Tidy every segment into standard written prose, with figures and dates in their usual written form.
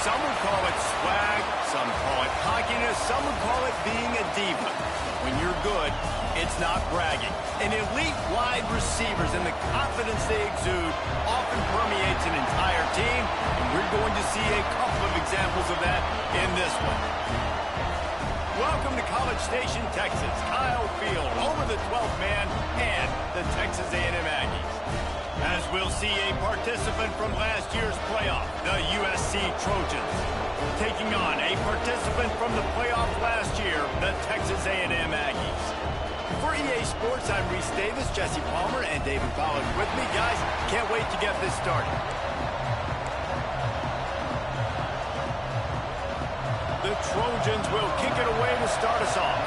Some would call it swag, some call it cockiness, some would call it being a diva. When you're good, it's not bragging. And elite wide receivers and the confidence they exude often permeates an entire team, and we're going to see a couple of examples of that in this one. Welcome to College Station, Texas. Kyle Field over the 12th man and the Texas A&M Aggies. As we'll see a participant from last year's playoff, the USC Trojans, taking on a participant from the playoff last year, the Texas A&M Aggies. For EA Sports, I'm Reese Davis, Jesse Palmer, and David Pollack with me. Guys, can't wait to get this started. The Trojans will kick it away to start us off.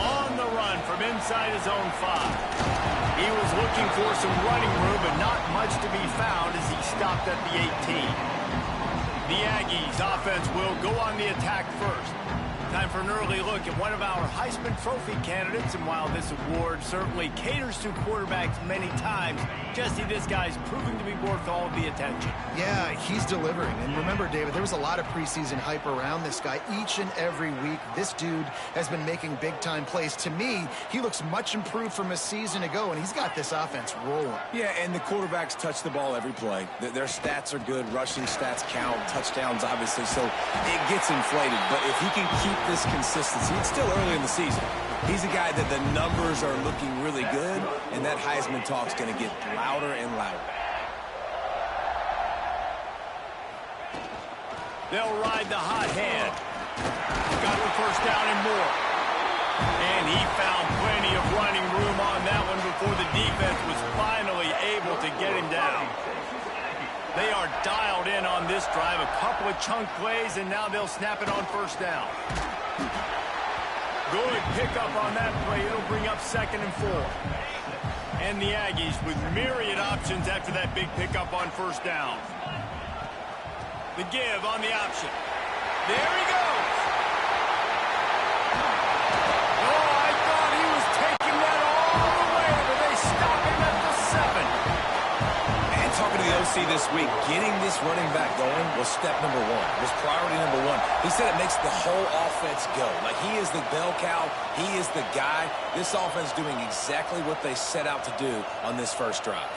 On the run from inside his own 5. He was looking for some running room, but not much to be found as he stopped at the 18. The Aggies offense will go on the attack first. Time for an early look at one of our Heisman Trophy candidates, and while this award certainly caters to quarterbacks many times, Jesse, this guy's proving to be worth all of the attention. Yeah, he's delivering. And remember, David, there was a lot of preseason hype around this guy each and every week. This dude has been making big-time plays. To me, he looks much improved from a season ago, and he's got this offense rolling. Yeah, and the quarterbacks touch the ball every play. Their stats are good. Rushing stats count. Touchdowns, obviously, so it gets inflated. But if he can keep this consistency, it's still early in the season. He's a guy that the numbers are looking really good, and that Heisman talk's going to get louder and louder. They'll ride the hot hand. Got the first down and more. And he found plenty of running room on that one before the defense was finally able to get him down. They are dialed in on this drive. A couple of chunk plays, and now they'll snap it on first down. Good pickup on that play. It'll bring up 2nd and 4. And the Aggies with myriad options after that big pickup on first down. The give on the option. There he goes. Oh, I thought he was taking that all the way, but they stop him at the 7. Talking to the OC this week, getting this running back going was step number 1, was priority number 1. He said it makes the whole offense go. Like, he is the bell cow, he is the guy. This offense doing exactly what they set out to do on this first drive.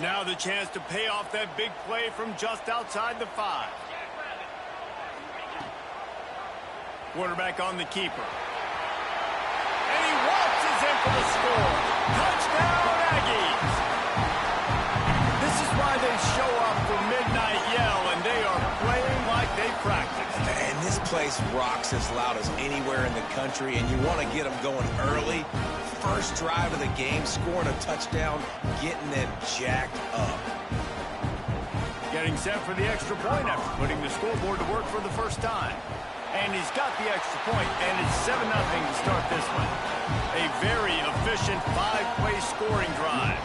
Now the chance to pay off that big play from just outside the 5. Quarterback on the keeper. And he waltzes in for the score. Touchdown, Aggies! This is why they show up for midnight yell, and they are playing like they practiced. And this place rocks as loud as anywhere in the country, and you want to get them going early. First drive of the game, scoring a touchdown, getting them jacked up. Getting set for the extra point after putting the scoreboard to work for the first time. And he's got the extra point, and it's 7-0 to start this one. A very efficient 5-play scoring drive.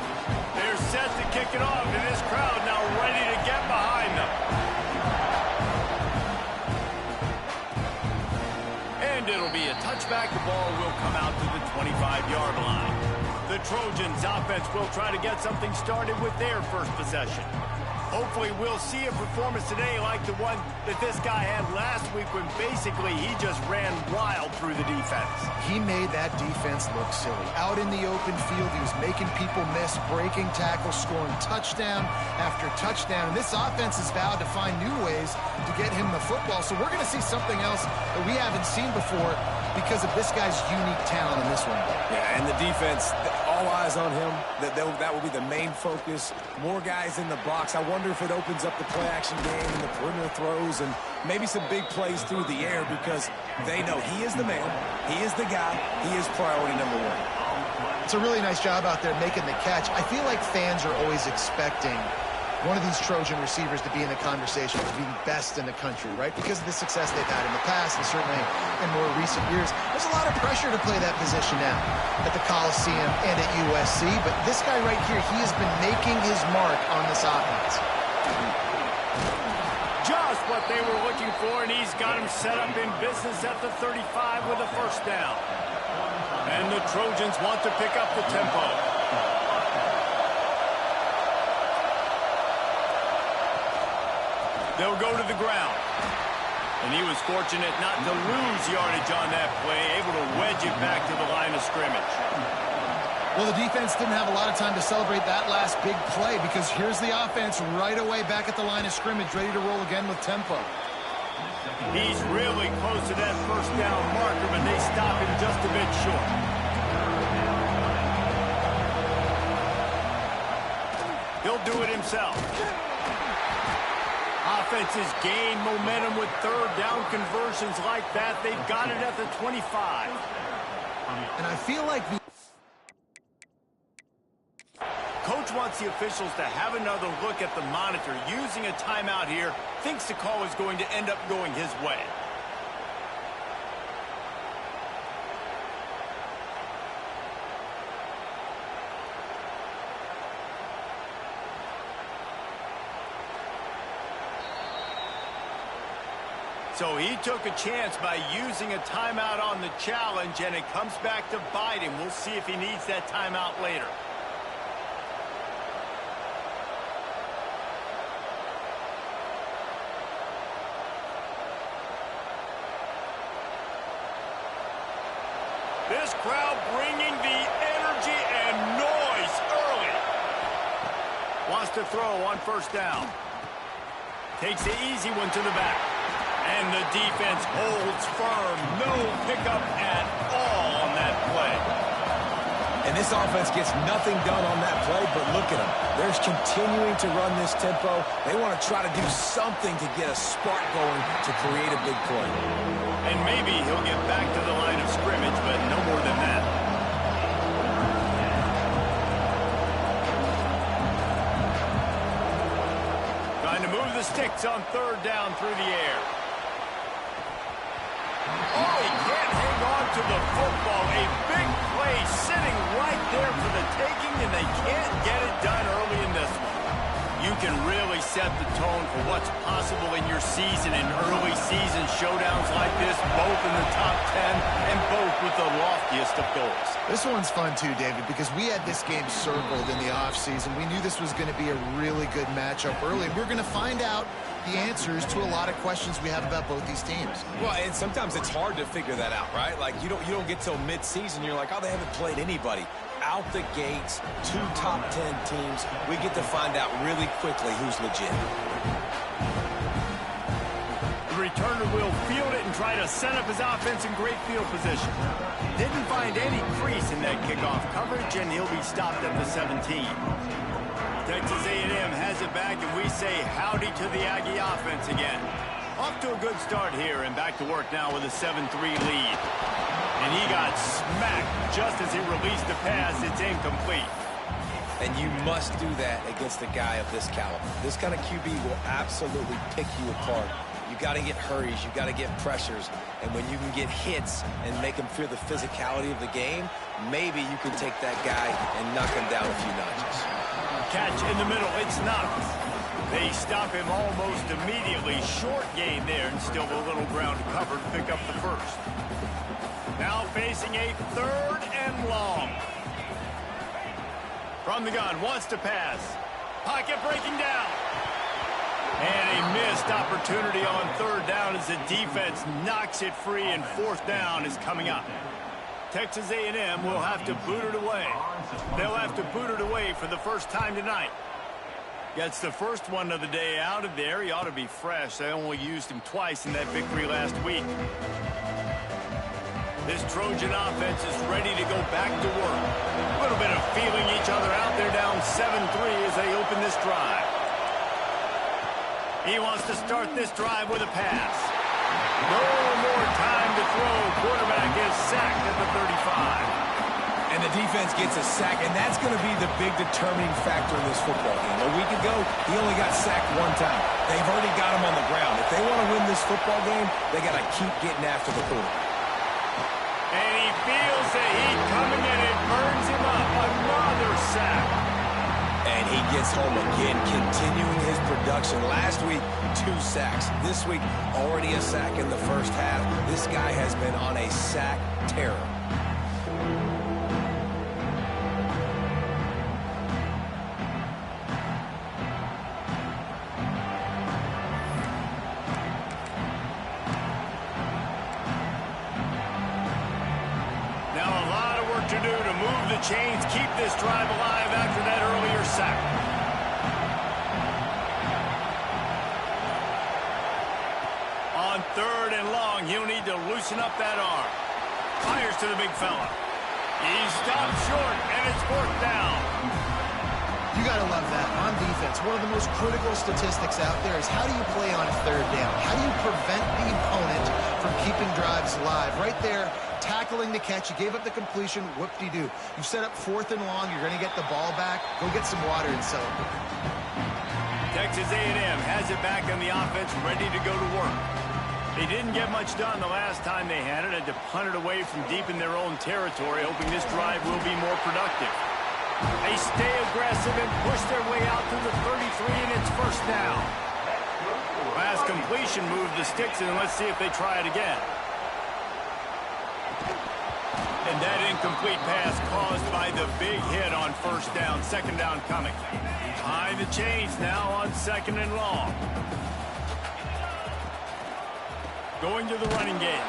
They're set to kick it off, and this crowd now ready to get behind them. And it'll be a touchback. The ball will come out to the 25-yard line. The Trojans offense will try to get something started with their first possession. Hopefully we'll see a performance today like the one that this guy had last week when basically he just ran wild through the defense. He made that defense look silly. Out in the open field, he was making people miss, breaking tackles, scoring touchdown after touchdown. And this offense has vowed to find new ways to get him the football. So we're going to see something else that we haven't seen before because of this guy's unique talent in this one. Yeah, and the defense, all eyes on him. That will be the main focus. More guys in the box. I wonder if it opens up the play-action game and the perimeter throws and maybe some big plays through the air because they know he is the man, he is the guy, he is priority number 1. It's a really nice job out there making the catch. I feel like fans are always expecting one of these Trojan receivers to be in the conversation to be the best in the country, right? Because of the success they've had in the past and certainly in more recent years. There's a lot of pressure to play that position now at the Coliseum and at USC, but this guy right here, he has been making his mark on this offense. Just what they were looking for, and he's got him set up in business at the 35 with a first down. And the Trojans want to pick up the tempo. They'll go to the ground. And he was fortunate not to lose yardage on that play, able to wedge it back to the line of scrimmage. Well, the defense didn't have a lot of time to celebrate that last big play because here's the offense right away back at the line of scrimmage, ready to roll again with tempo. He's really close to that first down marker, but they stop him just a bit short. He'll do it himself. Offenses gain momentum with third down conversions like that. They've got it at the 25. And I feel like the coach wants the officials to have another look at the monitor. Using a timeout here, thinks the call is going to end up going his way. So he took a chance by using a timeout on the challenge, and it comes back to bite him. We'll see if he needs that timeout later. This crowd bringing the energy and noise early. Wants to throw on first down. Takes the easy one to the back. And the defense holds firm. No pickup at all on that play. And this offense gets nothing done on that play, but look at them. They're continuing to run this tempo. They want to try to do something to get a spark going to create a big play. And maybe he'll get back to the line of scrimmage, but no more than that. Trying to move the sticks on third down through the air. Oh, he can't hang on to the football. A big play sitting right there for the taking, and they can't get it done early in this one. You can really set the tone for what's possible in your season in early season showdowns like this, both in the top 10 and both with the loftiest of goals. This one's fun too, David, because we had this game circled in the offseason. We knew this was going to be a really good matchup early, and we're going to find out the answers to a lot of questions we have about both these teams. Well, and sometimes it's hard to figure that out, right? Like, you don't get till mid-season, you're like, oh, they haven't played anybody. Out the gates, 2 top 10 teams, we get to find out really quickly who's legit. The returner will field it and try to set up his offense in great field position. Didn't find any crease in that kickoff coverage, and he'll be stopped at the 17. Texas A&M has it back, and we say howdy to the Aggie offense again. Off to a good start here, and back to work now with a 7-3 lead. And he got smacked just as he released the pass. It's incomplete. And you must do that against a guy of this caliber. This kind of QB will absolutely pick you apart. You got to get hurries, you got to get pressures, and when you can get hits and make him feel the physicality of the game, maybe you can take that guy and knock him down a few notches. Catch in the middle, it's not. They stop him almost immediately. Short gain there, and still a little ground covered. Pick up the first. Now facing a third and long. From the gun, wants to pass. Pocket breaking down. And a missed opportunity on third down as the defense knocks it free, and fourth down is coming up. Texas A&M will have to boot it away. They'll have to boot it away for the first time tonight. Gets the first one of the day out of there. He ought to be fresh. They only used him twice in that victory last week. This Trojan offense is ready to go back to work. A little bit of feeling each other out there, down 7-3 as they open this drive. He wants to start this drive with a pass. No more time to throw. Quarterback is sacked at the 35. And the defense gets a sack, and that's going to be the big determining factor in this football game. A week ago, he only got sacked one time. They've already got him on the ground. If they want to win this football game, they got to keep getting after the quarterback. And he feels the heat coming, and it burns him up. Another sack. And he gets home again, continuing his production. Last week, 2 sacks. This week, already a sack in the first half. This guy has been on a sack terror. chains keep this drive alive after that earlier sack. On 3rd and long, he'll need to loosen up that arm. Fires to the big fella. He stopped short, and it's 4th down. You got to love that. On defense, one of the most critical statistics out there is how do you play on 3rd down? How do you prevent the opponent from keeping drives alive? Right there, tackling the catch. You gave up the completion. Whoop-de-doo. You set up 4th and long. You're going to get the ball back. Go get some water and celebrate. Texas A&M has it back on the offense, ready to go to work. They didn't get much done the last time they had it. Had to punt it away from deep in their own territory, hoping this drive will be more productive. They stay aggressive and push their way out to the 33, and it's 1st down. Last completion moved the sticks, and let's see if they try it again. And that incomplete pass caused by the big hit on 1st down. 2nd down coming. Behind the chains now on 2nd and long. Going to the running game.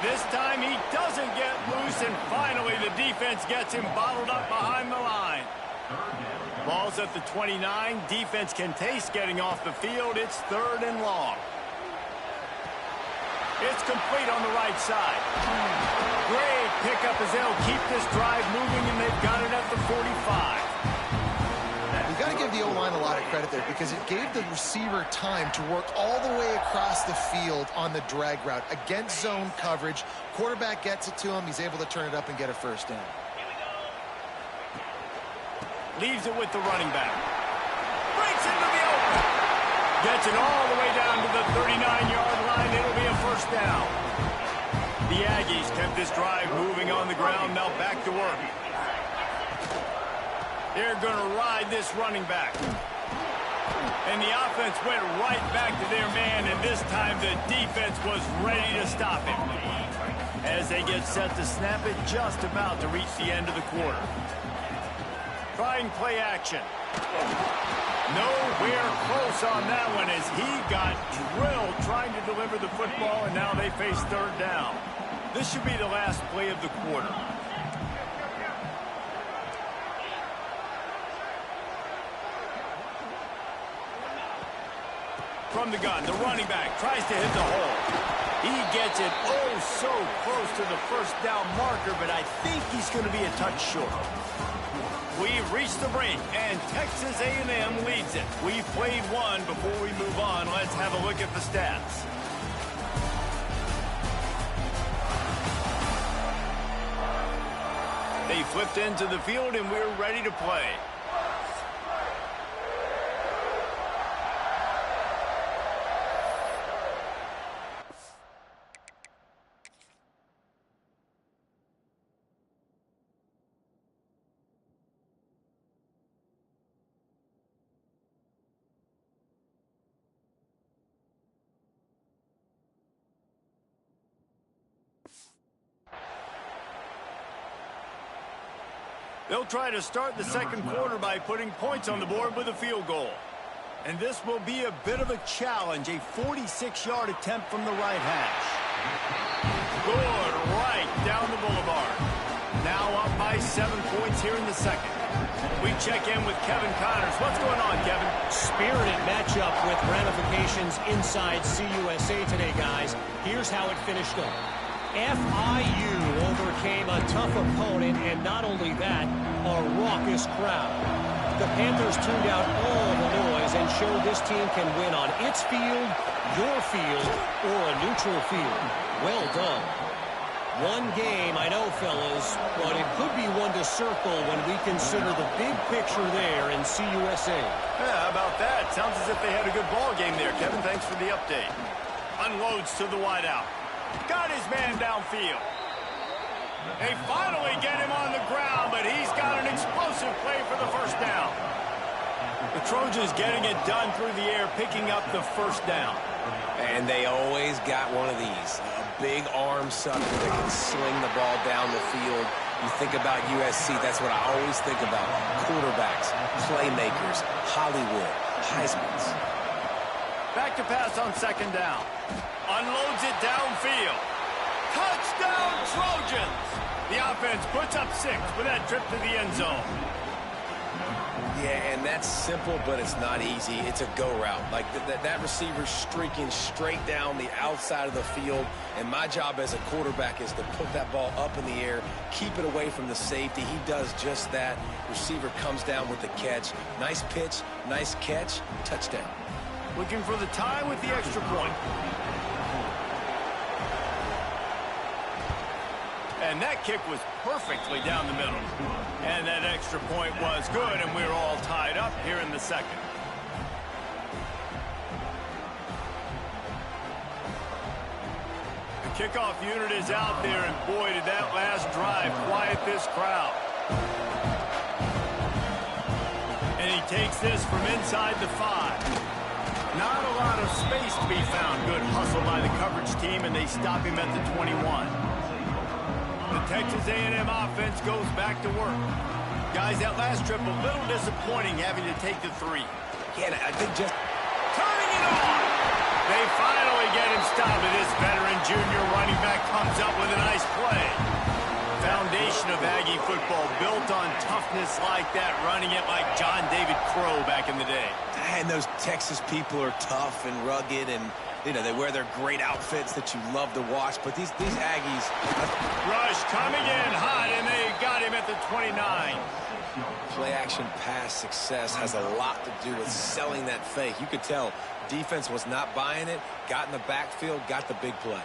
This time he doesn't get loose, and finally the defense gets him bottled up behind the line. Ball's at the 29. Defense can taste getting off the field. It's 3rd and long. It's complete on the right side. Great pickup as they'll keep this drive moving, and they've got it at the 45. You've got to give the O-line a lot of credit there because it gave the receiver time to work all the way across the field on the drag route against zone coverage. Quarterback gets it to him. He's able to turn it up and get a 1st down. Leaves it with the running back. Breaks into the open. Gets it all the way down to the 39-yard line. It'll be a 1st down. The Aggies kept this drive moving on the ground. Now back to work. They're going to ride this running back. And the offense went right back to their man, and this time the defense was ready to stop him. As they get set to snap it, just about to reach the end of the quarter. Trying play action. Nowhere close on that one as he got drilled trying to deliver the football, and now they face 3rd down. This should be the last play of the quarter. From the gun, the running back tries to hit the hole. He gets it oh so close to the 1st down marker, but I think he's going to be a touch short. We've reached the break, and Texas A&M leads it. We've played one. Before we move on, let's have a look at the stats. They flipped into the field, and we're ready to play. They'll try to start the 2nd quarter by putting points on the board with a field goal. And this will be a bit of a challenge, a 46-yard attempt from the right hash. Good right down the boulevard. Now up by 7 points here in the 2nd. We check in with Kevin Connors. What's going on, Kevin? Spirited matchup with ramifications inside CUSA today, guys. Here's how it finished up. FIU overcame a tough opponent, and not only that, a raucous crowd. The Panthers tuned out all the noise and showed this team can win on its field, your field, or a neutral field. Well done. One game, I know, fellas, but it could be one to circle when we consider the big picture there in CUSA. Yeah, how about that? Sounds as if they had a good ball game there, Kevin. Thanks for the update. Unloads to the wideout. Got his man downfield. They finally get him on the ground, but he's got an explosive play for the 1st down. The Trojans getting it done through the air, picking up the 1st down. And they always got one of these. A big arm sucker that can sling the ball down the field. You think about USC, that's what I always think about. Quarterbacks, playmakers, Hollywood, Heismans. Back to pass on 2nd down. Unloads it downfield. Touchdown, Trojans! The offense puts up 6 with that trip to the end zone. Yeah, and that's simple, but it's not easy. It's a go route. Like that receiver's streaking straight down the outside of the field, and my job as a quarterback is to put that ball up in the air, keep it away from the safety. He does just that. Receiver comes down with the catch. Nice pitch, nice catch, touchdown. Looking for the tie with the extra point. And that kick was perfectly down the middle. And that extra point was good, and we're all tied up here in the second. The kickoff unit is out there, and boy, did that last drive quiet this crowd. And he takes this from inside the 5. Not a lot of space to be found. Good hustle by the coverage team, and they stop him at the 21. The Texas A&M offense goes back to work. Guys, that last trip a little disappointing having to take the 3. Yeah, I think just turning it on. They finally get him stopped. This veteran junior running back comes up with a nice play. Foundation of Aggie football built on toughness like that, running it like John David Crow back in the day. And those Texas people are tough and rugged, and you know, they wear their great outfits that you love to watch. But these Aggies. Rush coming in hot, and they got him at the 29. Play action pass success has a lot to do with selling that fake. You could tell defense was not buying it, got in the backfield, got the big play.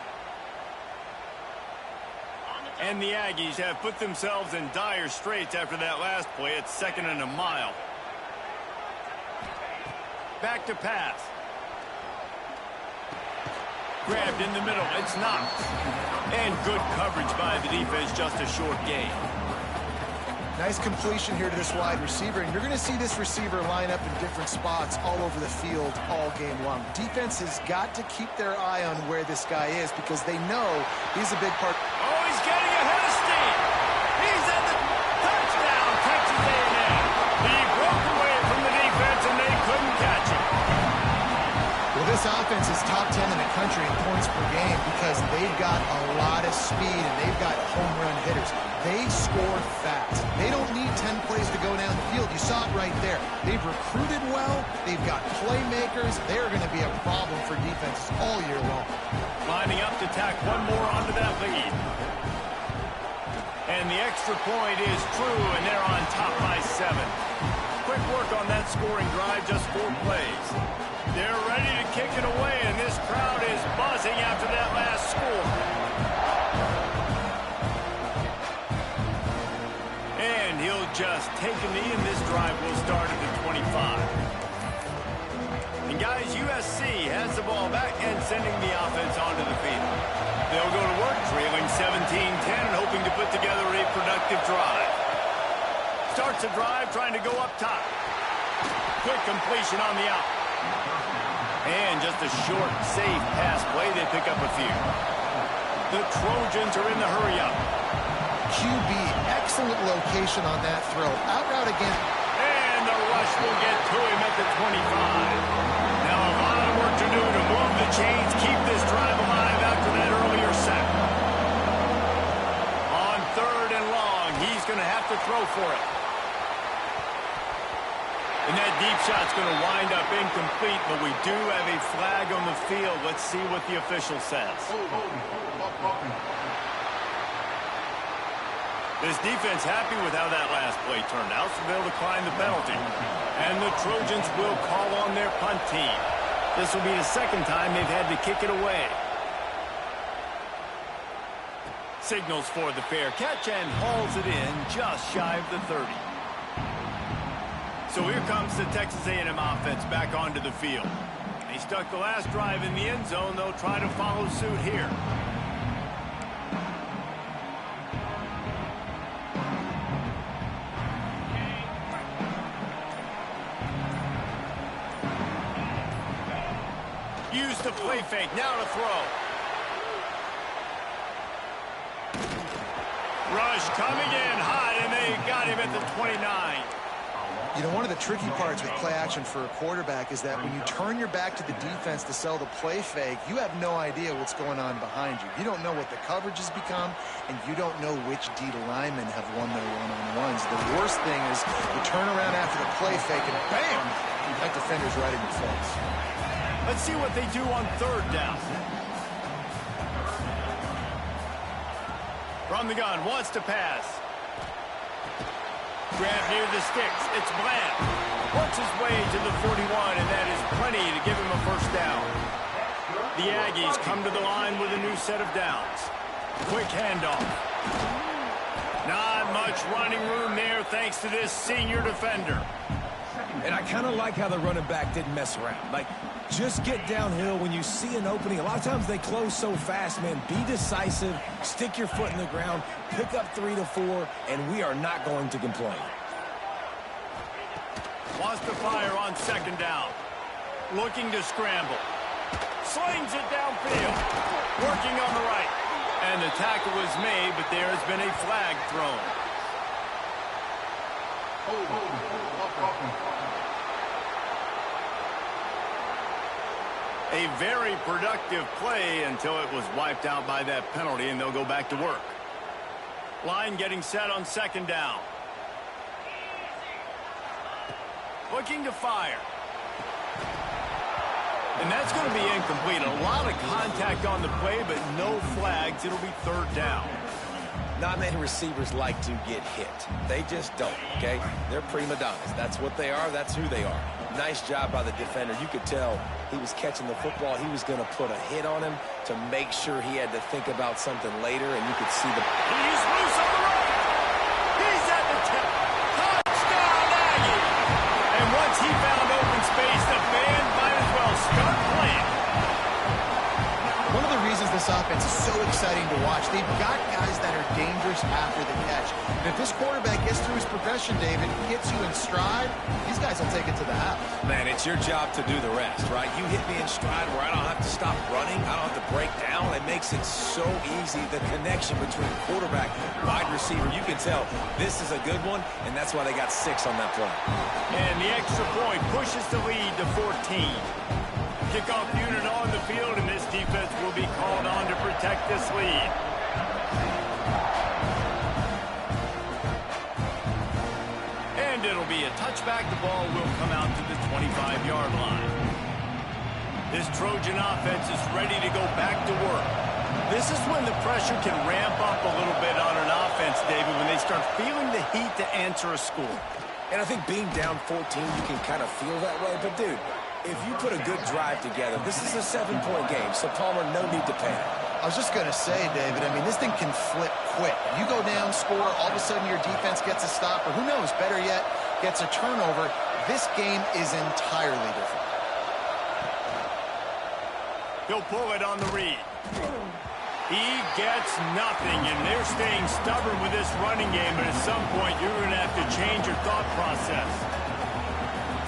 And the Aggies have put themselves in dire straits after that last play. It's 2nd and a mile. Back to pass. Grabbed in the middle. It's knocked. And good coverage by the defense. Just a short gain. Nice completion here to this wide receiver, and you're going to see this receiver line up in different spots all over the field all game long. Defense has got to keep their eye on where this guy is because they know he's a big part. Oh, he's getting ahead of steam. He's at the touchdown, Texas A&M. He broke away from the defense, and they couldn't catch him. Well, this offense is top 10 in the country in points per game because they've got a lot of speed and they've got home run hitters. They score fast. They don't need 10 plays to go down the field. You saw it right there. They've recruited well. They've got playmakers. They're going to be a problem for defenses all year long. Lining up to tack one more onto that lead. And the extra point is true, and they're on top by 7. Quick work on that scoring drive, just 4 plays. They're ready to kick it away, and this crowd is buzzing after that last score. And he'll just take a knee, and this drive will start at the 25. And guys, USC has the ball back and sending the offense onto the field. They'll go to work, trailing 17-10 and hoping to put together a productive drive. Starts the drive, trying to go up top. Quick completion on the out. And just a short, safe pass play. They pick up a few. The Trojans are in the hurry-up. QB, excellent location on that throw. Out route again. And the rush will get to him at the 25. Now a lot of work to do to move the chains, keep this drive alive after that earlier sack. On 3rd and long, he's going to have to throw for it. And that deep shot's going to wind up incomplete, but we do have a flag on the field. Let's see what the official says. This defense happy with how that last play turned out, so they'll decline the penalty. And the Trojans will call on their punt team. This will be the 2nd time they've had to kick it away. Signals for the fair catch and hauls it in just shy of the 30. So here comes the Texas A&M offense back onto the field. They stuck the last drive in the end zone. They'll try to follow suit here. Use the play fake. Now to throw. Rush coming in hot, and they got him at the 29. You know, one of the tricky parts with play action for a quarterback is that when you turn your back to the defense to sell the play fake, you have no idea what's going on behind you. You don't know what the coverage has become, and you don't know which D linemen have won their one-on-ones. The worst thing is you turn around after the play fake, and bam, that defender's right in your face. Let's see what they do on third down. From the gun, wants to pass. Grab near the sticks. It's Bland. Works his way to the 41, and that is plenty to give him a first down. The Aggies come to the line with a new set of downs. Quick handoff. Not much running room there thanks to this senior defender. And I kind of like how the running back didn't mess around. Like, just get downhill when you see an opening. A lot of times they close so fast, man. Be decisive, stick your foot in the ground, pick up 3 to 4, and we are not going to complain. Wants to fire on second down. Looking to scramble. Slings it downfield. Working on the right. And the tackle was made, but there has been a flag thrown. A very productive play until it was wiped out by that penalty, and they'll go back to work. Line getting set on second down. Looking to fire. And that's going to be incomplete. A lot of contact on the play, but no flags. It'll be third down. Not many receivers like to get hit. They just don't, okay? They're prima donnas. That's what they are. That's who they are. Nice job by the defender. You could tell he was catching the football. He was going to put a hit on him to make sure he had to think about something later, and you could see the... He's loose on the right. He's at the tip. Touchdown, Aggie. And once he found open space, the fans might as well start playing. One of the reasons this offense is so exciting to watch, they've got guys that are dangerous after the catch. And if this quarterback gets through his progression, David, gets you in stride, these guys will take it to the house. Man, it's your job to do the rest, right? You hit me in stride where I don't have to stop running. I don't have to break down. It makes it so easy. The connection between quarterback, wide receiver, you can tell this is a good one, and that's why they got 6 on that play. And the extra point pushes the lead to 14. Kickoff unit on the field, and this defense will be called on to protect this lead. And it'll be a touchback. The ball will come out to the 25-yard line. This Trojan offense is ready to go back to work. This is when the pressure can ramp up a little bit on an offense, David, when they start feeling the heat to answer a score. And I think being down 14, you can kind of feel that way. But, dude, if you put a good drive together, this is a 7-point game, so Palmer, no need to panic. I was just going to say, David, I mean, this thing can flip quick. You go down, score, all of a sudden your defense gets a stop, or who knows, better yet, gets a turnover. This game is entirely different. He'll pull it on the read. He gets nothing, and they're staying stubborn with this running game, but at some point you're going to have to change your thought process.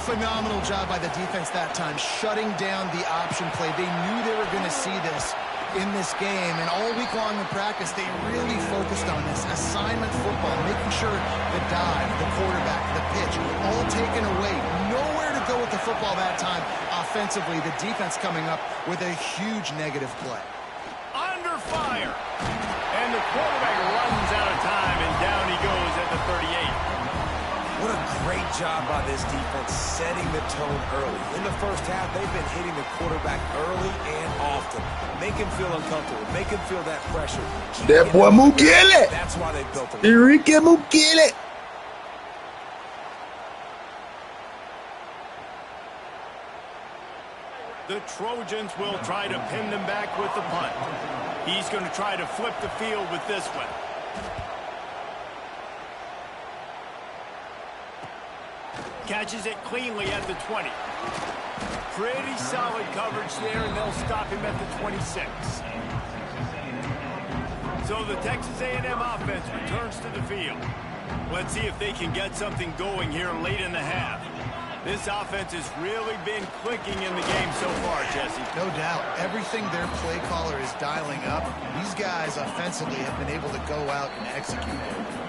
Phenomenal job by the defense that time, shutting down the option play. They knew they were going to see this in this game, and all week long in practice, they really focused on this assignment football, making sure the dive, the quarterback, the pitch, all taken away. Nowhere to go with the football that time offensively. The defense coming up with a huge negative play. Under fire. And the quarterback runs out of time, and down he goes at the 38. What a great job by this defense setting the tone early. In the first half, they've been hitting the quarterback early and often. Make him feel uncomfortable. Make him feel that pressure. That boy Mukele. That's why they built the lead. Enrique Mukele. The Trojans will try to pin them back with the punt. He's going to try to flip the field with this one. Catches it cleanly at the 20. Pretty solid coverage there, and they'll stop him at the 26. So the Texas A&M offense returns to the field. Let's see if they can get something going here late in the half. This offense has really been clicking in the game so far, Jesse. No doubt. Everything their play caller is dialing up, these guys offensively have been able to go out and execute.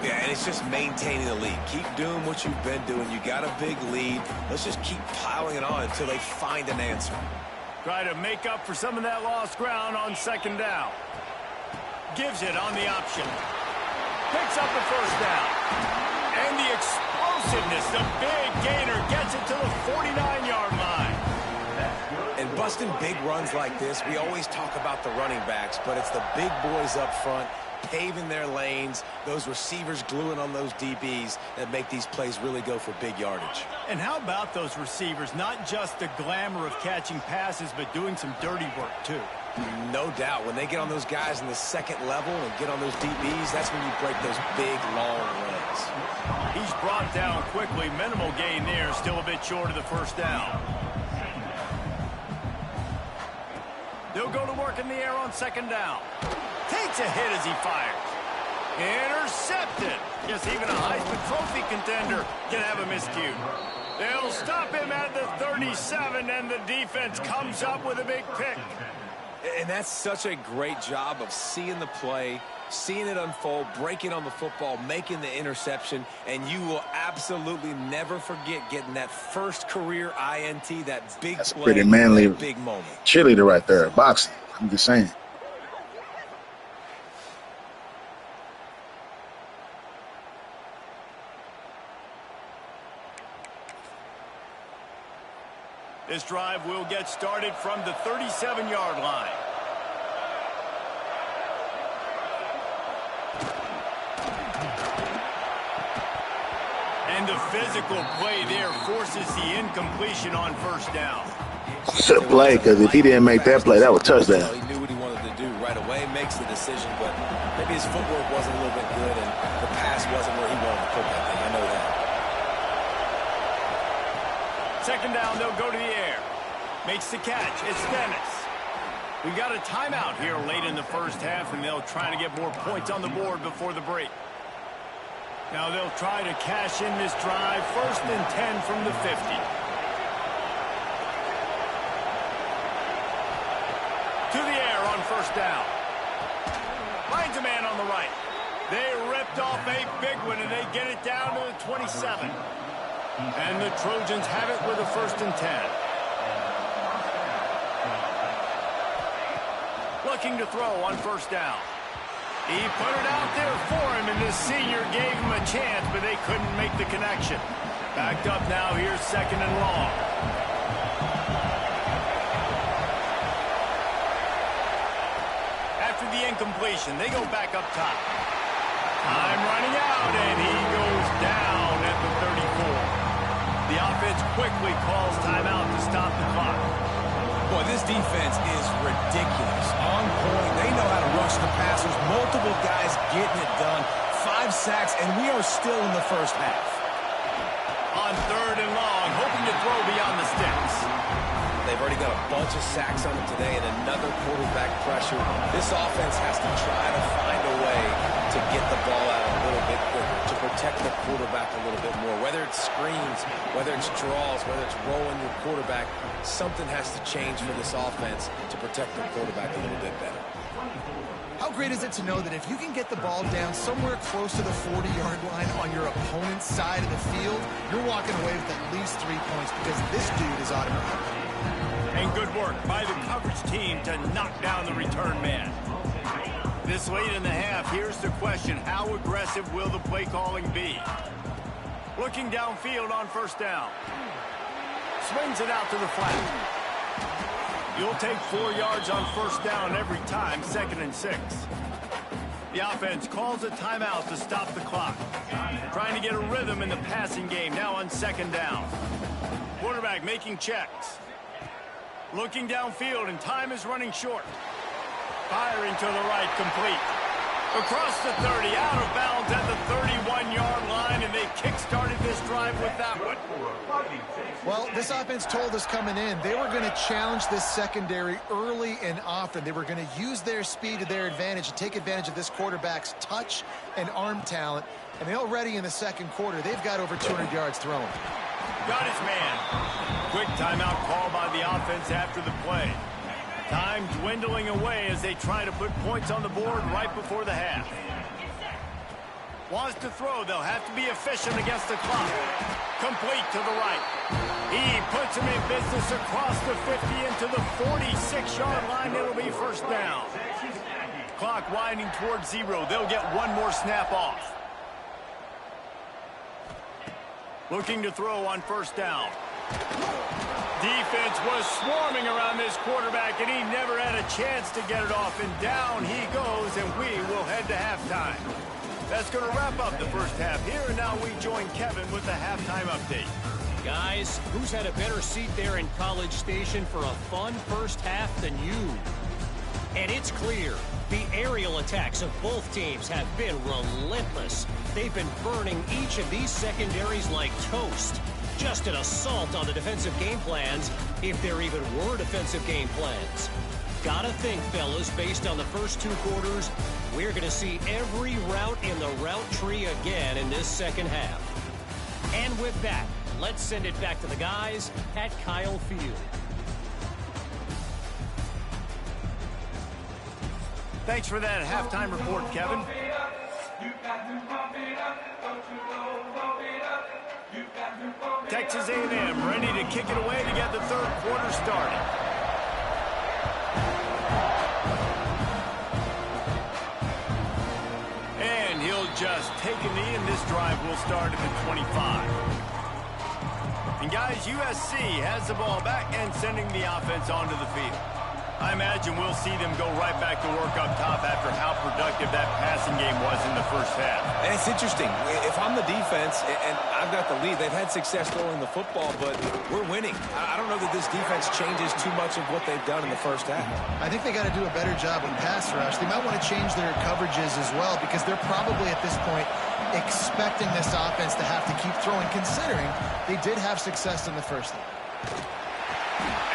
Yeah, and it's just maintaining the lead. Keep doing what you've been doing. You got a big lead. Let's just keep piling it on until they find an answer. Try to make up for some of that lost ground on second down. Gives it on the option. Picks up the first down. And the explosiveness, the big gainer, gets it to the 49-yard line. And busting big runs like this, we always talk about the running backs, but it's the big boys up front paving their lanes, those receivers gluing on those DBs that make these plays really go for big yardage. And how about those receivers? Not just the glamour of catching passes, but doing some dirty work, too. No doubt. When they get on those guys in the second level and get on those DBs, that's when you break those big, long runs. He's brought down quickly. Minimal gain there. Still a bit short of the first down. They'll go to work in the air on second down. Takes a hit as he fires. Intercepted. Yes, even a Heisman Trophy contender can have a miscue. They'll stop him at the 37, and the defense comes up with a big pick. And that's such a great job of seeing the play, seeing it unfold, breaking on the football, making the interception, and you will absolutely never forget getting that first career INT, that big That's play, pretty manly, that big moment. Cheerleader right there, boxing. I'm just saying. This drive will get started from the 37-yard line. And the physical play there forces the incompletion on first down. It's a play, because if he didn't make that play, that was touchdown. He knew what he wanted to do right away, makes the decision, but maybe his footwork wasn't a little bit good, and the pass wasn't where he wanted to put that thing. I know that. Second down, they'll go to the air. Makes the catch. It's Dennis. We got a timeout here late in the first half, and they'll try to get more points on the board before the break. Now they'll try to cash in this drive. 1st and 10 from the 50. To the air on first down. Finds a man on the right. They ripped off a big one, and they get it down to the 27. And the Trojans have it with a 1st and 10. Looking to throw on first down. He put it out there for him, and the senior gave him a chance, but they couldn't make the connection. Backed up now, here's 2nd and long. After the incompletion, they go back up top. Time running out, and he goes down at the 34. The offense quickly calls timeout to stop the clock. Boy, this defense is ridiculous. On point. They know how to rush the passers. Multiple guys getting it done. 5 sacks, and we are still in the first half. On 3rd and long, hoping to throw beyond the sticks. They've already got a bunch of sacks on them today and another quarterback pressure. This offense has to try to find a way to get the ball out a little bit quicker, to protect the quarterback a little bit more. Whether it's screens, whether it's draws, whether it's rolling your quarterback, something has to change for this offense to protect the quarterback a little bit better. How great is it to know that if you can get the ball down somewhere close to the 40-yard line on your opponent's side of the field, you're walking away with at least 3 points because this dude is automatic. And good work by the coverage team to knock down the return man. This late in the half, here's the question. How aggressive will the play calling be? Looking downfield on first down. Swings it out to the flat. You'll take 4 yards on first down every time, 2nd and 6. The offense calls a timeout to stop the clock. Trying to get a rhythm in the passing game, now on 2nd down. Quarterback making checks. Looking downfield, and time is running short. Firing to the right, complete. Across the 30, out of bounds at the 31-yard line, and they kick-started this drive with that one. Well, this offense told us coming in they were going to challenge this secondary early and often. They were going to use their speed to their advantage and take advantage of this quarterback's touch and arm talent. And already in the second quarter, they've got over 200 yards thrown. Got his man. Quick timeout call by the offense after the play. Time dwindling away as they try to put points on the board right before the half. Wants to throw. They'll have to be efficient against the clock. Complete to the right. He puts him in business across the 50 into the 46-yard line. It'll be first down. Clock winding towards 0. They'll get one more snap off. Looking to throw on first down. Defense was swarming around this quarterback, and he never had a chance to get it off. And down he goes, and we will head to halftime. That's going to wrap up the first half here, and now we join Kevin with the halftime update. Guys, who's had a better seat there in College Station for a fun first half than you? And it's clear, the aerial attacks of both teams have been relentless. They've been burning each of these secondaries like toast. Just an assault on the defensive game plans, if there even were defensive game plans. Gotta think, fellas, based on the first 2 quarters, we're going to see every route in the route tree again in this second half. And with that, let's send it back to the guys at Kyle Field. Thanks for that halftime report, Kevin. Texas A&M ready to kick it away to get the third quarter started. And he'll just take a knee, and this drive will start at the 25. And guys, USC has the ball back and sending the offense onto the field. I imagine we'll see them go right back to work up top after how productive that passing game was in the first half. And it's interesting. If I'm the defense and I've got the lead, they've had success throwing the football, but we're winning. I don't know that this defense changes too much of what they've done in the first half. I think they got to do a better job in pass rush. They might want to change their coverages as well, because they're probably at this point expecting this offense to have to keep throwing, considering they did have success in the first half.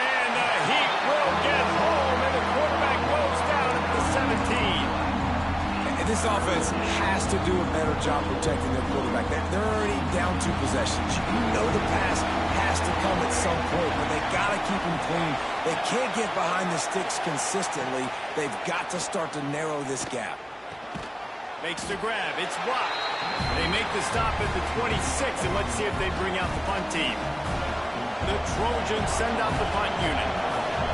And the Heat will get home, and the quarterback goes down at the 17. And this offense has to do a better job protecting their quarterback. They're already down 2 possessions. You know the pass has to come at some point, but they got to keep him clean. They can't get behind the sticks consistently. They've got to start to narrow this gap. Makes the grab. It's blocked. They make the stop at the 26, and let's see if they bring out the punt team. The Trojans send out the punt unit.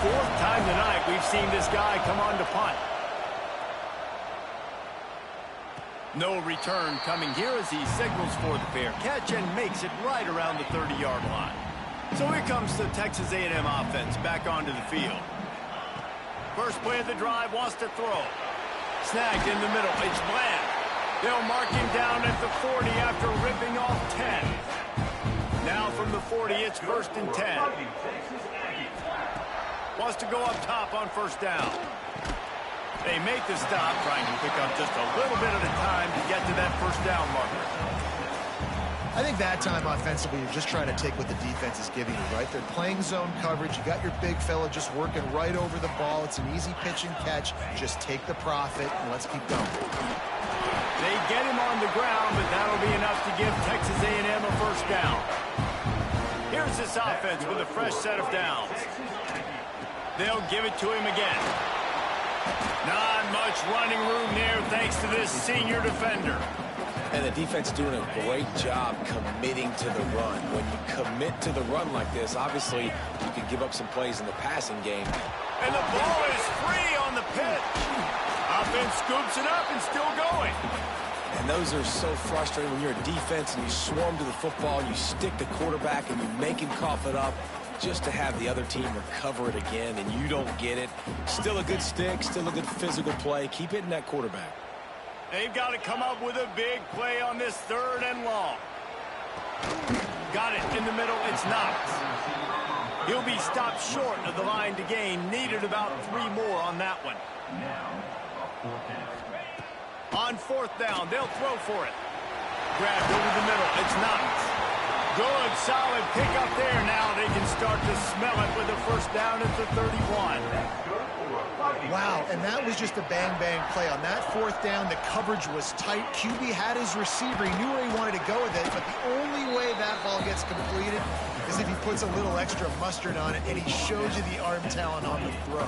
4th time tonight we've seen this guy come on to punt. No return coming here as he signals for the fair catch and makes it right around the 30-yard line. So here comes the Texas A&M offense back onto the field. First play of the drive, wants to throw. Snagged in the middle. It's Bland. They'll mark him down at the 40 after ripping off 10. Now from the 40, it's 1st and 10. Wants to go up top on first down. They make the stop, trying to pick up just a little bit at a time to get to that first down marker. I think that time offensively, you're just trying to take what the defense is giving you, right? They're playing zone coverage. You got your big fella just working right over the ball. It's an easy pitch and catch. Just take the profit, and let's keep going. They get him on the ground, but that'll be enough to give Texas A&M a first down. Here's this offense with a fresh set of downs. They'll give it to him again. Not much running room there thanks to this senior defender. And the defense doing a great job committing to the run. When you commit to the run like this, obviously you can give up some plays in the passing game. And the ball is free on the pitch. Offense scoops it up and still going. And those are so frustrating when you're a defense and you swarm to the football, and you stick the quarterback and you make him cough it up just to have the other team recover it again, and you don't get it. Still a good stick, still a good physical play. Keep hitting that quarterback. They've got to come up with a big play on this 3rd and long. Got it in the middle. It's Knox. He'll be stopped short of the line to gain. Needed about 3 more on that one. On 4th down, they'll throw for it. Grabbed over the middle. It's Knox. Good, solid pickup there. Now they can start to smell it with a first down at the 31. Wow, and that was just a bang-bang play. On that 4th down, the coverage was tight. QB had his receiver. He knew where he wanted to go with it, but the only way that ball gets completed is if he puts a little extra mustard on it and he shows you the arm talent on the throw.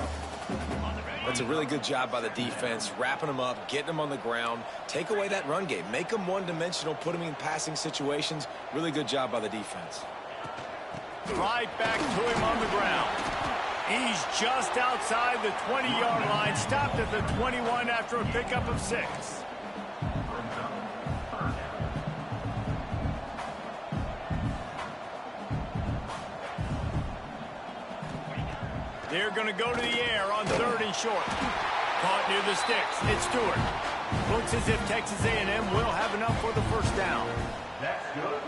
That's a really good job by the defense, wrapping them up, getting them on the ground. Take away that run game. Make them one-dimensional, put them in passing situations. Really good job by the defense. Right back to him on the ground. He's just outside the 20-yard line, stopped at the 21 after a pickup of 6. They're going to go to the air on 3rd and short. Caught near the sticks. It's Stewart. Looks as if Texas A&M will have enough for the first down.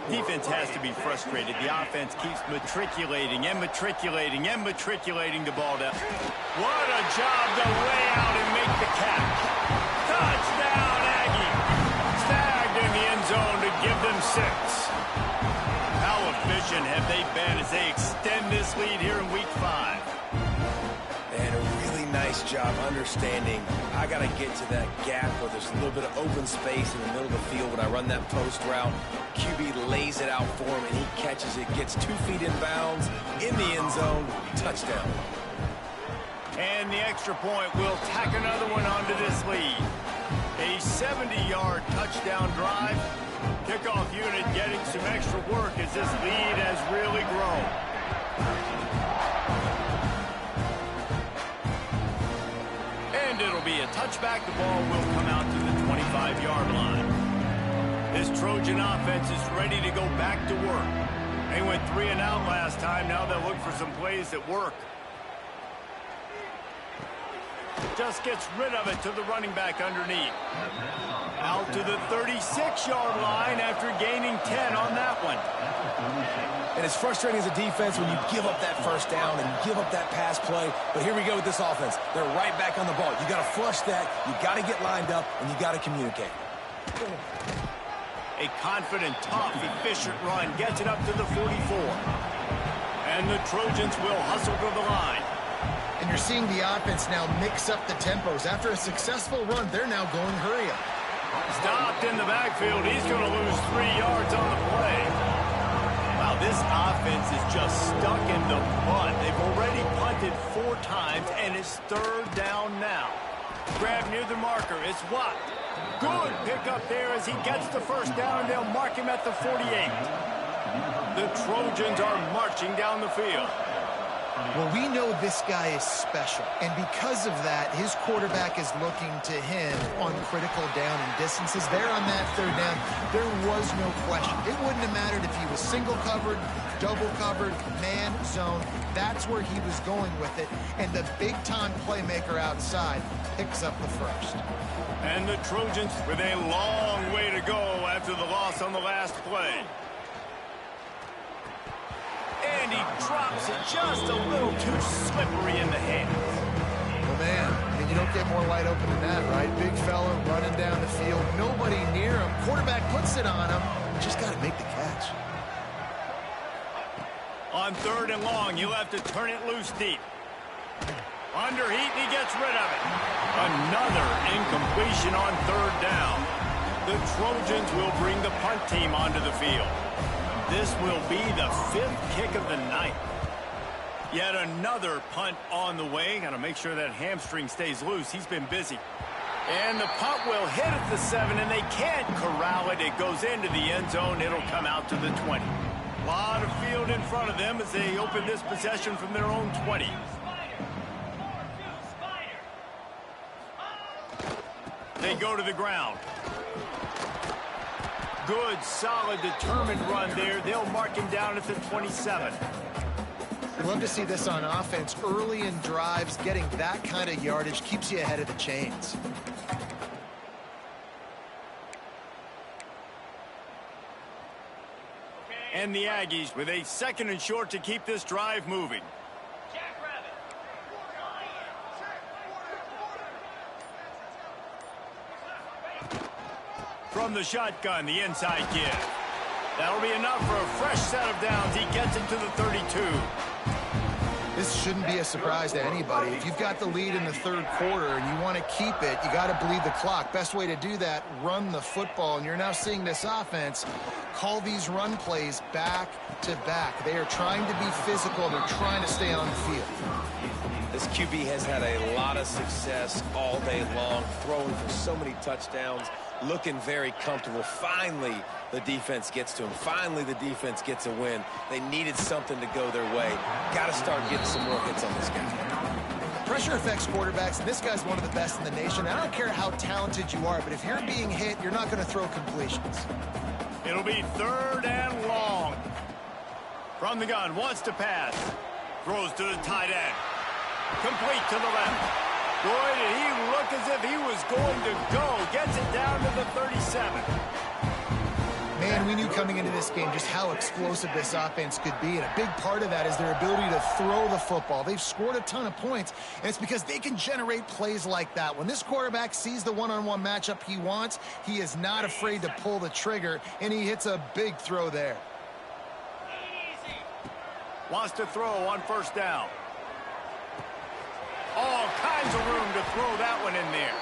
Defense has to be frustrated. The offense keeps matriculating and matriculating and matriculating the ball down. What a job to lay out and make the catch. Touchdown, Aggie. Snagged in the end zone to give them 6. How efficient have they been as they extend this lead here in Week 5? And a really nice job understanding I got to get to that gap where there's a little bit of open space in the middle of the field when I run that post route. QB lays it out for him, and he catches it, gets 2 feet in bounds, in the end zone, touchdown. And the extra point will tack another one onto this lead. A 70-yard touchdown drive. Kickoff unit getting some extra work as this lead has really grown. And it'll be a touchback. The ball will come out to the 25-yard line. This Trojan offense is ready to go back to work. They went 3 and out last time. Now they'll look for some plays that work. Just gets rid of it to the running back underneath. Out to the 36-yard line after gaining 10 on that one. And it's frustrating as a defense when you give up that first down and give up that pass play. But here we go with this offense. They're right back on the ball. You got to flush that. You got to get lined up, and you got to communicate. A confident, tough, efficient run gets it up to the 44. And the Trojans will hustle to the line. And you're seeing the offense now mix up the tempos. After a successful run, they're now going hurry up. Stopped in the backfield. He's going to lose 3 yards on the play. Wow, this offense is just stuck in the punt. They've already punted 4 times, and it's 3rd down now. Grab near the marker. It's Watt. Good pickup there as he gets the first down, and they'll mark him at the 48. The Trojans are marching down the field. Well, we know this guy is special, and because of that, his quarterback is looking to him on critical down and distances. There on that 3rd down, there was no question. It wouldn't have mattered if he was single covered, double covered, man, zone. That's where he was going with it, and the big-time playmaker outside picks up the first. And the Trojans with a long way to go after the loss on the last play. And he drops it just a little too slippery in the hands. Well, man, I mean, you don't get more wide open than that, right? Big fella running down the field, nobody near him. Quarterback puts it on him. Just got to make the catch. On 3rd and long, he'll have to turn it loose deep. Under heat, and he gets rid of it. Another incompletion on 3rd down. The Trojans will bring the punt team onto the field. This will be the 5th kick of the night. Yet another punt on the way. Got to make sure that hamstring stays loose. He's been busy. And the punt will hit at the 7, and they can't corral it. It goes into the end zone. It'll come out to the 20. A lot of field in front of them as they open this possession from their own 20. They go to the ground. Good, solid, determined run there. They'll mark him down at the 27. I love to see this on offense. Early in drives, getting that kind of yardage keeps you ahead of the chains. And the Aggies with a 2nd and short to keep this drive moving. From the shotgun, the inside give. That'll be enough for a fresh set of downs. He gets it to the 32. This shouldn't be a surprise to anybody. If you've got the lead in the third quarter and you want to keep it, you got to bleed the clock. Best way to do that, run the football. And you're now seeing this offense call these run plays back to back. They are trying to be physical. They're trying to stay on the field. This QB has had a lot of success all day long, throwing for so many touchdowns, looking very comfortable. Finally, the defense gets to him. Finally, the defense gets a win. They needed something to go their way. Got to start getting some more hits on this guy. Pressure affects quarterbacks, and this guy's one of the best in the nation. I don't care how talented you are, but if you're being hit, you're not going to throw completions. It'll be 3rd and long. From the gun, wants to pass. Throws to the tight end. Complete to the left. Boy, did he look as if he was going to go. Gets it down to the 37. Man, we knew coming into this game just how explosive this offense could be, and a big part of that is their ability to throw the football. They've scored a ton of points, and it's because they can generate plays like that. When this quarterback sees the one-on-one matchup he wants, he is not afraid to pull the trigger, and he hits a big throw there. Wants to throw on 1st down. All kinds of room to throw that one in there.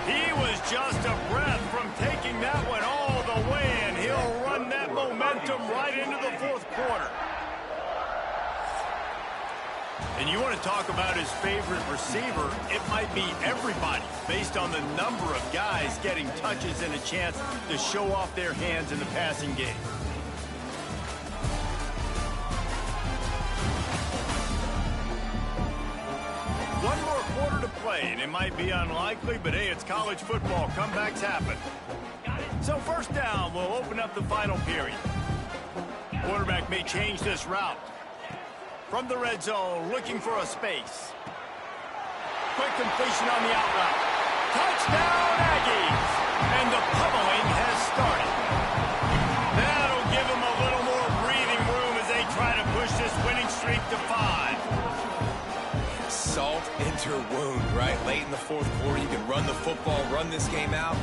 He was just a breath from taking that one all the way, and he'll run that momentum right into the 4th quarter. And you want to talk about his favorite receiver, it might be everybody, based on the number of guys getting touches and a chance to show off their hands in the passing game. One more quarter to play, and it might be unlikely, but hey, it's college football. Comebacks happen. So 1st down will open up the final period. Quarterback may change this route. From the red zone, looking for a space. Quick completion on the out route. Touchdown, Aggies! And the pummeling has started. That'll give them a little more breathing room as they try to push this winning streak to 5. Salt into her wound, right? Late in the 4th quarter, you can run the football, run this game out.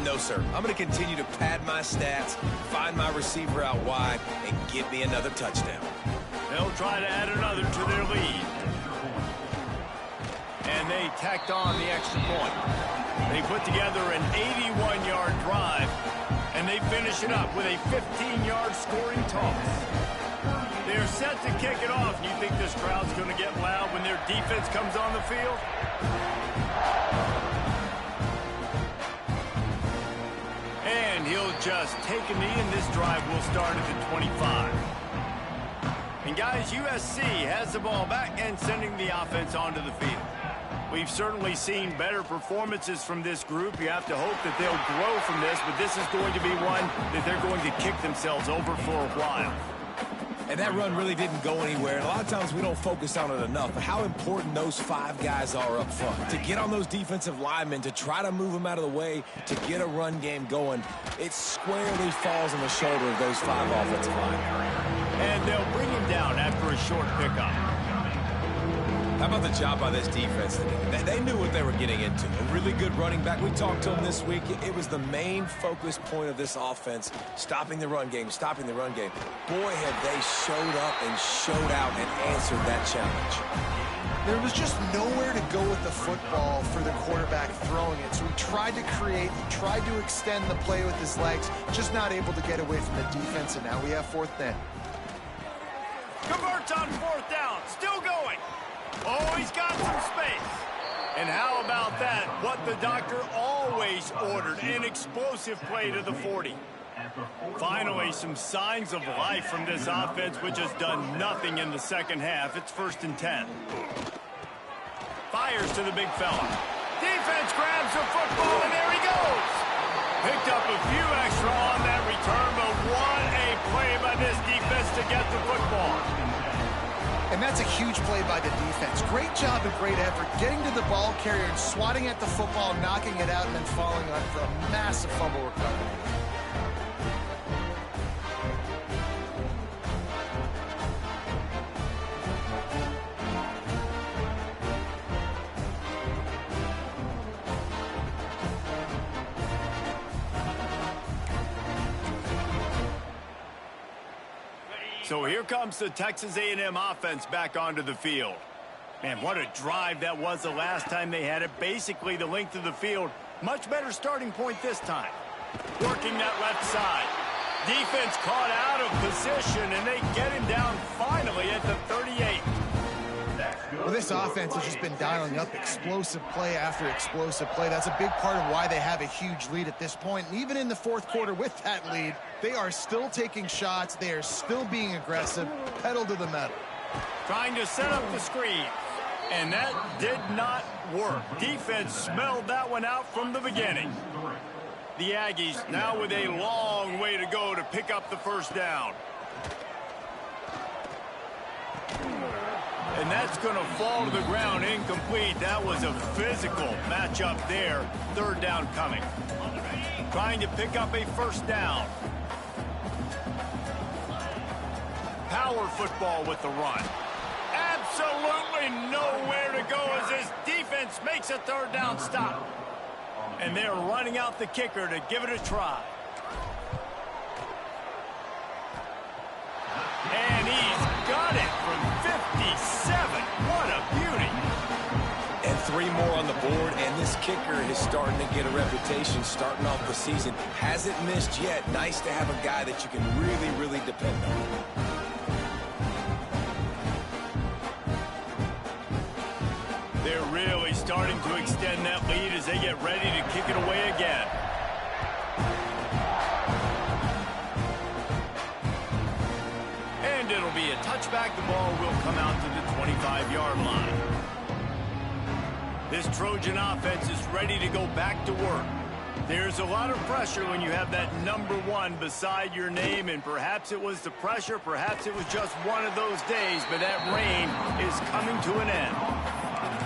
No, sir. I'm going to continue to pad my stats, find my receiver out wide, and give me another touchdown. They'll try to add another to their lead. And they tacked on the extra point. They put together an 81-yard drive, and they finish it up with a 15-yard scoring toss. They're set to kick it off. You think this crowd's going to get loud when their defense comes on the field? And he'll just take a knee, and this drive will start at the 25. And guys, USC has the ball back and sending the offense onto the field. We've certainly seen better performances from this group. You have to hope that they'll grow from this, but this is going to be one that they're going to kick themselves over for a while. And that run really didn't go anywhere. And a lot of times we don't focus on it enough, but how important those 5 guys are up front. To get on those defensive linemen, to try to move them out of the way, to get a run game going, it squarely falls on the shoulder of those 5 offensive linemen. And they'll bring him down after a short pickup. How about the job by this defense today? They knew what they were getting into. A really good running back. We talked to him this week. It was the main focus point of this offense, stopping the run game, stopping the run game. Boy, have they showed up and showed out and answered that challenge. There was just nowhere to go with the football for the quarterback throwing it. So he tried to create, he tried to extend the play with his legs, just not able to get away from the defense, and now we have 4th down. Converts on 4th down, still going. Oh, he's got some space. And how about that? What the doctor always ordered, an explosive play to the 40. Finally, some signs of life from this offense, which has done nothing in the second half. It's 1st and 10. Fires to the big fella. Defense grabs the football, and there he goes. Picked up a few extra on that return, but what a play by this defense to get the football. And that's a huge play by the defense. Great job and great effort getting to the ball carrier and swatting at the football, knocking it out, and then falling on for a massive fumble recovery. So here comes the Texas A&M offense back onto the field. Man, what a drive that was the last time they had it. Basically the length of the field. Much better starting point this time. Working that left side. Defense caught out of position, and they get him down finally at the 38. Well, this offense has just been dialing up explosive play after explosive play. That's a big part of why they have a huge lead at this point. And even in the fourth quarter with that lead, they are still taking shots. They are still being aggressive, pedal to the metal. Trying to set up the screen. And that did not work. Defense smelled that one out from the beginning. The Aggies now with a long way to go to pick up the first down. And that's going to fall to the ground incomplete. That was a physical matchup there. Third down coming. Trying to pick up a first down. Power football with the run. Absolutely nowhere to go as this defense makes a third down stop. And they're running out the kicker to give it a try. And he's got it from 57. What a beauty. And 3 more on the board, and this kicker is starting to get a reputation starting off the season. Hasn't missed yet. Nice to have a guy that you can really, really depend on. They're really starting to extend that lead as they get ready to kick it away again. And it'll be a touchback. The ball will come out to the 25-yard line. This Trojan offense is ready to go back to work. There's a lot of pressure when you have that number 1 beside your name, and perhaps it was the pressure, perhaps it was just one of those days, but that reign is coming to an end.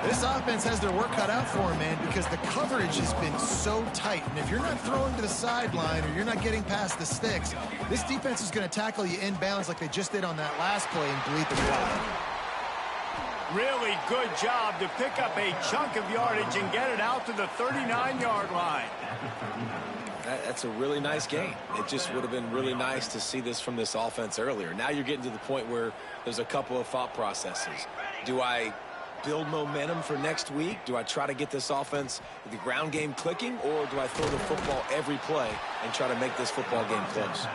This offense has their work cut out for them, man, because the coverage has been so tight. And if you're not throwing to the sideline or you're not getting past the sticks, this defense is going to tackle you inbounds like they just did on that last play and delete the play. Really good job to pick up a chunk of yardage and get it out to the 39-yard line. That's a really nice game. It just would have been really nice to see this from this offense earlier. Now you're getting to the point where there's a couple of thought processes. Do I build momentum for next week? Do I try to get this offense, the ground game clicking, or do I throw the football every play and try to make this football game close?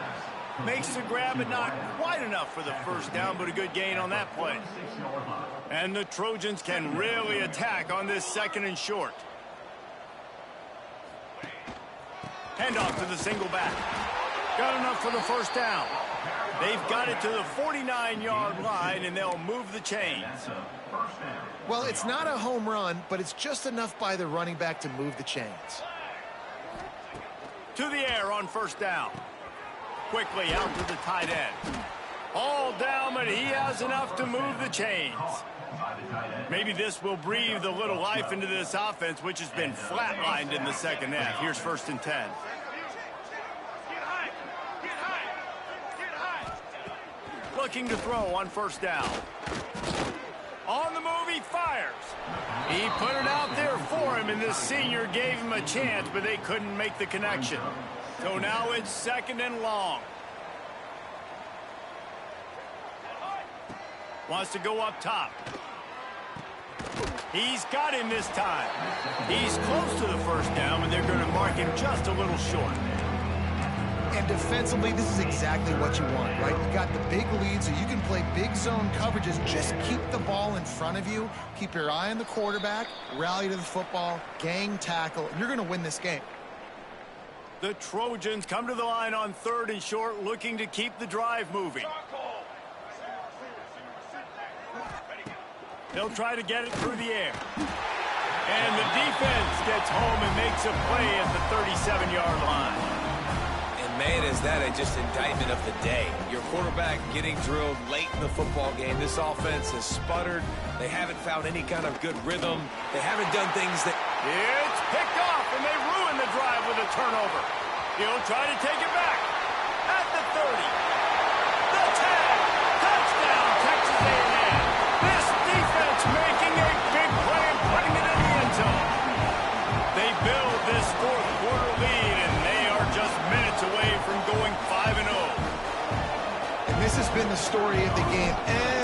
Makes the grab, but not quite enough for the first down, but a good gain on that play. And the Trojans can really attack on this 2nd and short. Handoff to the single back. Got enough for the first down. They've got it to the 49-yard line, and they'll move the chains. Well, it's not a home run, but it's just enough by the running back to move the chains. To the air on first down. Quickly out to the tight end. All down, but he has enough to move the chains. Maybe this will breathe a little life into this offense, which has been flatlined in the second half. Here's 1st and 10. Looking to throw on first down. On the move, he fires. He put it out there for him, and this senior gave him a chance, but they couldn't make the connection. So now it's 2nd and long. Wants to go up top. He's got him this time. He's close to the first down, but they're going to mark him just a little short. And defensively, this is exactly what you want, right? You got the big lead, so you can play big zone coverages. Just keep the ball in front of you. Keep your eye on the quarterback. Rally to the football. Gang tackle. And you're going to win this game. The Trojans come to the line on 3rd and short, looking to keep the drive moving. They'll try to get it through the air. And the defense gets home and makes a play at the 37-yard line. And man, is that just indictment of the day. Your quarterback getting drilled late in the football game. This offense has sputtered. They haven't found any kind of good rhythm. They haven't done things that... It's picked off, and they ruin the drive with a turnover. He'll try to take it back at the 30. The tag. Touchdown, Texas A&M. This defense making a big play and putting it in the end zone. They build this fourth quarter lead, and they are just minutes away from going 5-0. And this has been the story of the game.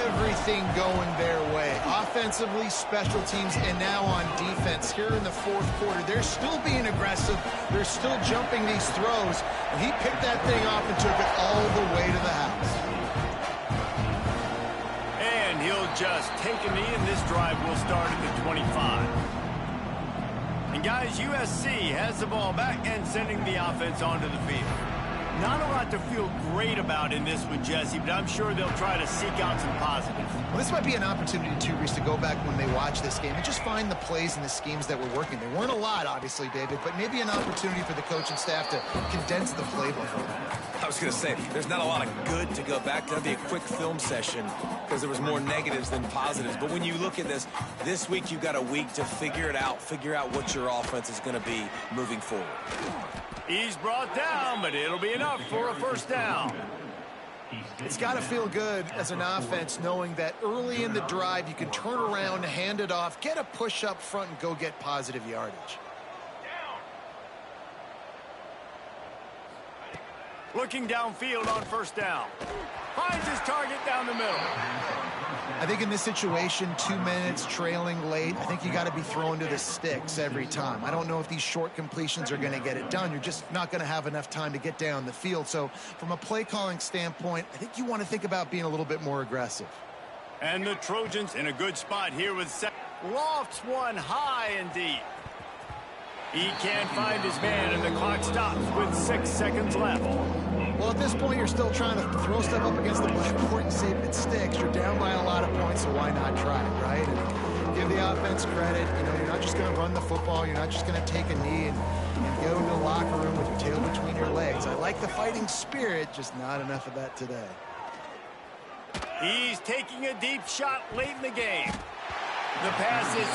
Everything going their way. Offensively, special teams, and now on defense. Here in the fourth quarter, they're still being aggressive. They're still jumping these throws. And he picked that thing off and took it all the way to the house. And he'll just take a knee, and this drive will start at the 25. And guys, USC has the ball back and sending the offense onto the field. Not a lot to feel great about in this one, Jesse, but I'm sure they'll try to seek out some positives. Well, this might be an opportunity, too, Reese, to go back when they watch this game and just find the plays and the schemes that were working. There weren't a lot, obviously, David, but maybe an opportunity for the coaching staff to condense the playbook. I was going to say, there's not a lot of good to go back to. That'd be a quick film session because there was more negatives than positives. But when you look at this week you've got a week to figure it out, figure out what your offense is going to be moving forward. He's brought down, but it'll be enough for a first down. It's got to feel good as an offense knowing that early in the drive you can turn around, hand it off, get a push up front, and go get positive yardage. Looking downfield on first down. Finds his target down the middle. I think in this situation, 2 minutes, trailing late, I think you got to be throwing to the sticks every time. I don't know if these short completions are going to get it done. You're just not going to have enough time to get down the field. So from a play calling standpoint, I think you want to think about being a little bit more aggressive. And the Trojans in a good spot here with lofts one high and deep. He can't find his man, and the clock stops with 6 seconds left. Well, at this point, you're still trying to throw stuff up against the blackboard and see if it sticks. You're down by a lot of points, so why not try it, right? And give the offense credit. You know, you're not just going to run the football. You're not just going to take a knee and go into the locker room with your tail between your legs. I like the fighting spirit, just not enough of that today. He's taking a deep shot late in the game. The pass is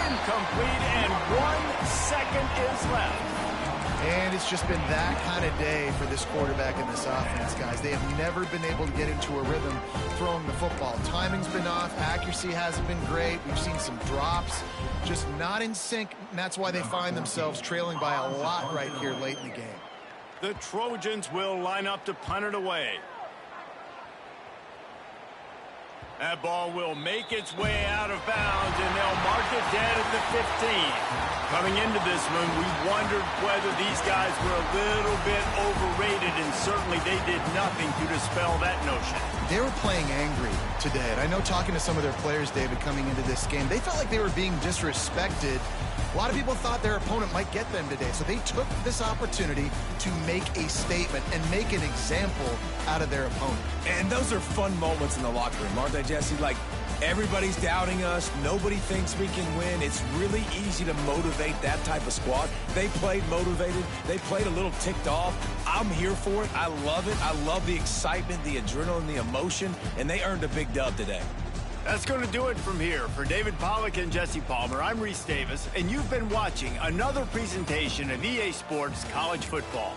incomplete, and 1 second is left. And it's just been that kind of day for this quarterback and this offense, guys. They have never been able to get into a rhythm throwing the football. Timing's been off. Accuracy hasn't been great. We've seen some drops, just not in sync, and that's why they find themselves trailing by a lot right here late in the game. The Trojans will line up to punt it away. That ball will make its way out of bounds, and they'll mark it dead at the 15. Coming into this one, we wondered whether these guys were a little bit overrated, and certainly they did nothing to dispel that notion. They were playing angry today, and I know talking to some of their players, David, coming into this game, they felt like they were being disrespected. A lot of people thought their opponent might get them today, so they took this opportunity to make a statement and make an example out of their opponent. And those are fun moments in the locker room, aren't they, Jesse? Like, everybody's doubting us. Nobody thinks we can win. It's really easy to motivate that type of squad. They played motivated. They played a little ticked off. I'm here for it. I love it. I love the excitement, the adrenaline, the emotion, and they earned a big dub today. That's going to do it from here. For David Pollack and Jesse Palmer, I'm Reese Davis, and you've been watching another presentation of EA Sports College Football.